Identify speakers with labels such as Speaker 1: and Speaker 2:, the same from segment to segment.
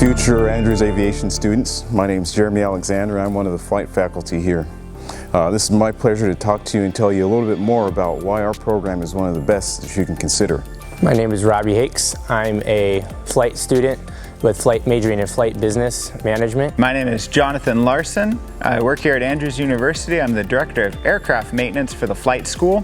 Speaker 1: Future Andrews Aviation students, my name is Jeremy Alexander. I'm one of the flight faculty here. This is my pleasure to talk to you and tell you a little bit more about why our program is one of the best that you can consider.
Speaker 2: My name is Robbie Hakes. I'm a flight student with majoring in flight business management.
Speaker 3: My name is Jonathan Larson. I work here at Andrews University. I'm the Director of Aircraft Maintenance for the flight school,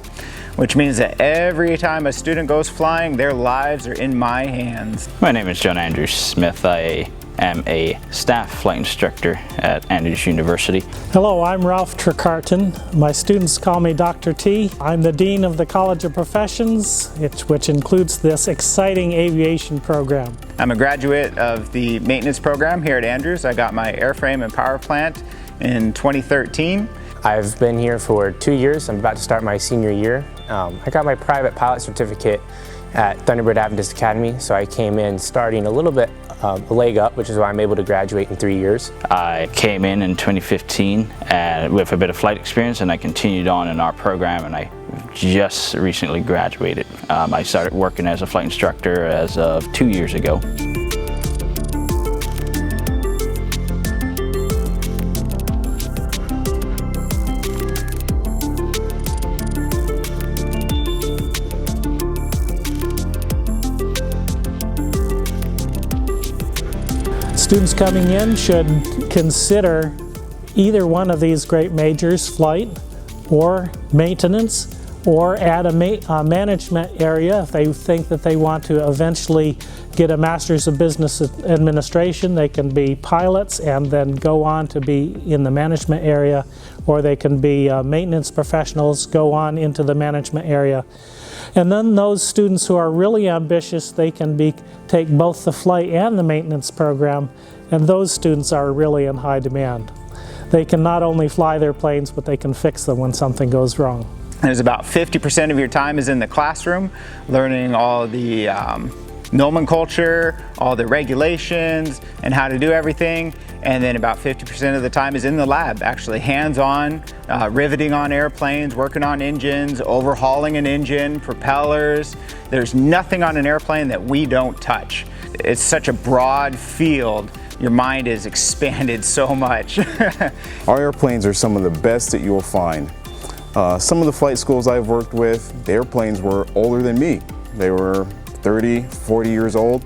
Speaker 3: which means that every time a student goes flying, their lives are in my hands.
Speaker 4: My name is John Andrew Smith. I am a staff flight instructor at Andrews University.
Speaker 5: Hello, I'm Ralph Trecarton. My students call me Dr. T. I'm the Dean of the College of Professions, which includes this exciting aviation program.
Speaker 3: I'm a graduate of the maintenance program here at Andrews. I got my airframe and power plant in 2013.
Speaker 2: I've been here for 2 years. I'm about to start my senior year. I got my private pilot certificate at Thunderbird Adventist Academy, so I came in starting a little bit a leg up, which is why I'm able to graduate in 3 years.
Speaker 4: I came in 2015 with a bit of flight experience, and I continued on in our program, and I just recently graduated. I started working as a flight instructor as of 2 years ago.
Speaker 5: Students coming in should consider either one of these great majors, flight or maintenance, or add a management area if they think that they want to eventually get a Master's of Business Administration. They can be pilots and then go on to be in the management area, or they can be maintenance professionals, go on into the management area. And then those students who are really ambitious, they can take both the flight and the maintenance program, and those students are really in high demand. They can not only fly their planes, but they can fix them when something goes wrong.
Speaker 3: There's about 50% of your time is in the classroom, learning all the nomenclature, all the regulations, and how to do everything. And then about 50% of the time is in the lab, actually hands-on, riveting on airplanes, working on engines, overhauling an engine, propellers. There's nothing on an airplane that we don't touch. It's such a broad field. Your mind is expanded so much.
Speaker 1: Our airplanes are some of the best that you will find. Some of the flight schools I've worked with, the airplanes were older than me. They were 30, 40 years old.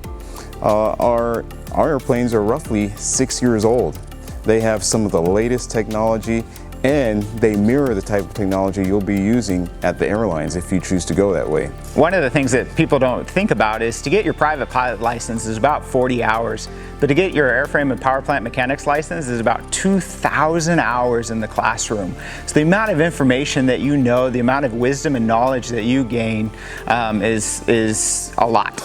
Speaker 1: Our airplanes are roughly 6 years old. They have some of the latest technology, and they mirror the type of technology you'll be using at the airlines if you choose to go that way.
Speaker 3: One of the things that people don't think about is to get your private pilot license is about 40 hours, but to get your airframe and power plant mechanics license is about 2,000 hours in the classroom. So the amount of information that you know, the amount of wisdom and knowledge that you gain is a lot.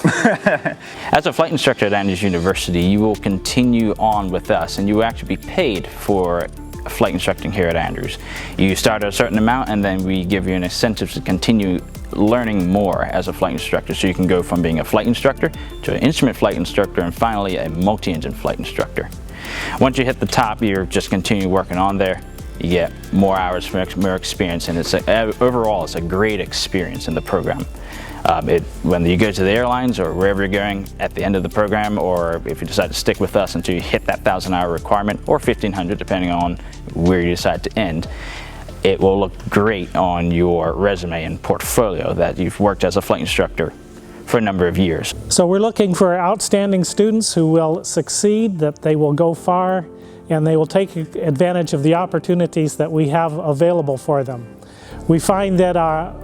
Speaker 4: As a flight instructor at Andrews University, you will continue on with us, and you will actually be paid for flight instructing here at Andrews. You start at a certain amount, and then we give you an incentive to continue learning more as a flight instructor, so you can go from being a flight instructor to an instrument flight instructor and finally a multi-engine flight instructor. Once you hit the top, you're just continue working on there. You get more hours, more experience, and overall it's a great experience in the program. When you go to the airlines or wherever you're going at the end of the program, or if you decide to stick with us until you hit that 1,000-hour requirement, or 1,500 depending on where you decide to end, it will look great on your resume and portfolio that you've worked as a flight instructor for a number of years.
Speaker 5: So we're looking for outstanding students who will succeed, that they will go far, and they will take advantage of the opportunities that we have available for them. We find that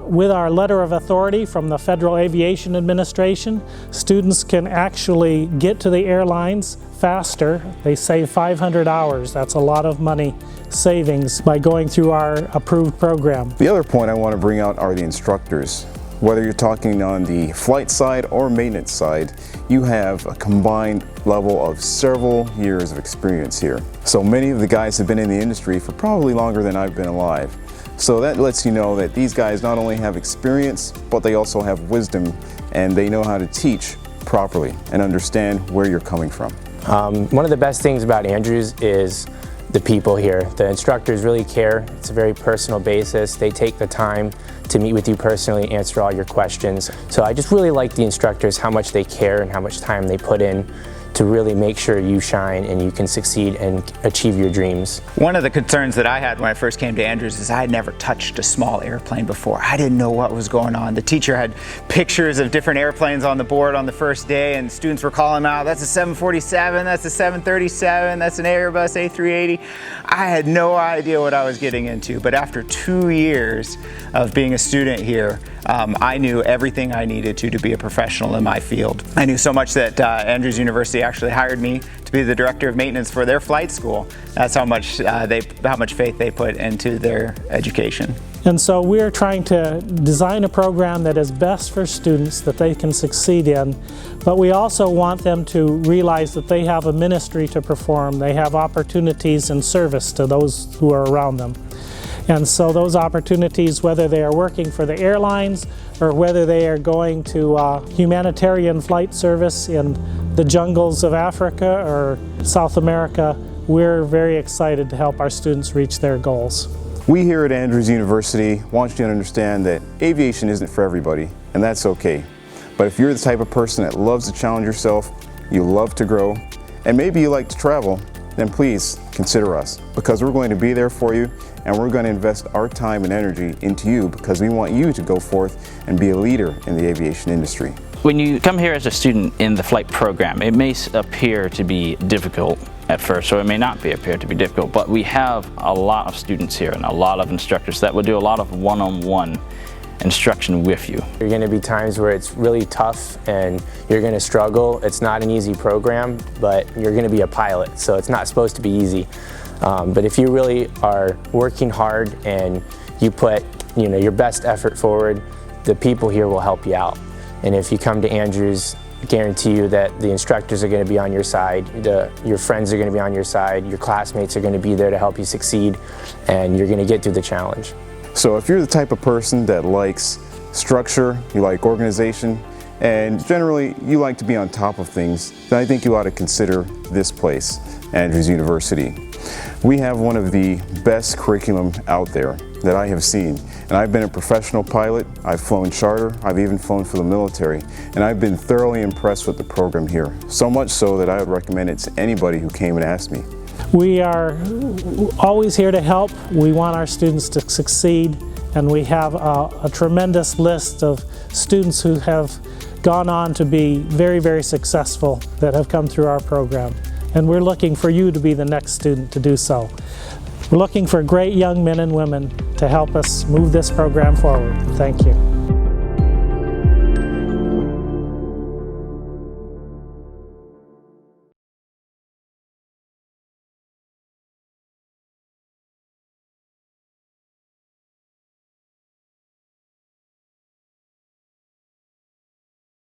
Speaker 5: with our letter of authority from the Federal Aviation Administration, students can actually get to the airlines faster. They save 500 hours. That's a lot of money savings by going through our approved program.
Speaker 1: The other point I want to bring out are the instructors. Whether you're talking on the flight side or maintenance side, you have a combined level of several years of experience here. So many of the guys have been in the industry for probably longer than I've been alive. So that lets you know that these guys not only have experience, but they also have wisdom, and they know how to teach properly and understand where you're coming from.
Speaker 2: One of the best things about Andrews is the people here. The instructors really care. It's a very personal basis. They take the time to meet with you personally, answer all your questions. So I just really like the instructors, how much they care and how much time they put in to really make sure you shine and you can succeed and achieve your dreams.
Speaker 3: One of the concerns that I had when I first came to Andrews is I had never touched a small airplane before. I didn't know what was going on. The teacher had pictures of different airplanes on the board on the first day, and students were calling them out, that's a 747, that's a 737, that's an Airbus A380. I had no idea what I was getting into, but after 2 years of being a student here, I knew everything I needed to be a professional in my field. I knew so much that Andrews University actually hired me to be the director of maintenance for their flight school. That's how much faith they put into their education.
Speaker 5: And so we're trying to design a program that is best for students that they can succeed in, but we also want them to realize that they have a ministry to perform. They have opportunities in service to those who are around them. And so those opportunities, whether they are working for the airlines or whether they are going to humanitarian flight service in the jungles of Africa or South America, we're very excited to help our students reach their goals.
Speaker 1: We here at Andrews University want you to understand that aviation isn't for everybody, and that's okay. But if you're the type of person that loves to challenge yourself, you love to grow, and maybe you like to travel, then please consider us, because we're going to be there for you, and we're going to invest our time and energy into you because we want you to go forth and be a leader in the aviation industry.
Speaker 4: When you come here as a student in the flight program, it may appear to be difficult at first, or it may not appear to be difficult, but we have a lot of students here and a lot of instructors that will do a lot of one-on-one instruction with you.
Speaker 2: There are going to be times where it's really tough and you're going to struggle. It's not an easy program, but you're going to be a pilot, so it's not supposed to be easy. But if you really are working hard and you put your best effort forward, the people here will help you out. And if you come to Andrews, I guarantee you that the instructors are going to be on your side, your friends are going to be on your side, your classmates are going to be there to help you succeed, and you're going to get through the challenge.
Speaker 1: So if you're the type of person that likes structure, you like organization, and generally you like to be on top of things, then I think you ought to consider this place, Andrews University. We have one of the best curriculum out there that I have seen. And I've been a professional pilot, I've flown charter, I've even flown for the military, and I've been thoroughly impressed with the program here. So much so that I would recommend it to anybody who came and asked me.
Speaker 5: We are always here to help. We want our students to succeed, and we have a tremendous list of students who have gone on to be very, very successful that have come through our program. And we're looking for you to be the next student to do so. We're looking for great young men and women to help us move this program forward. Thank you.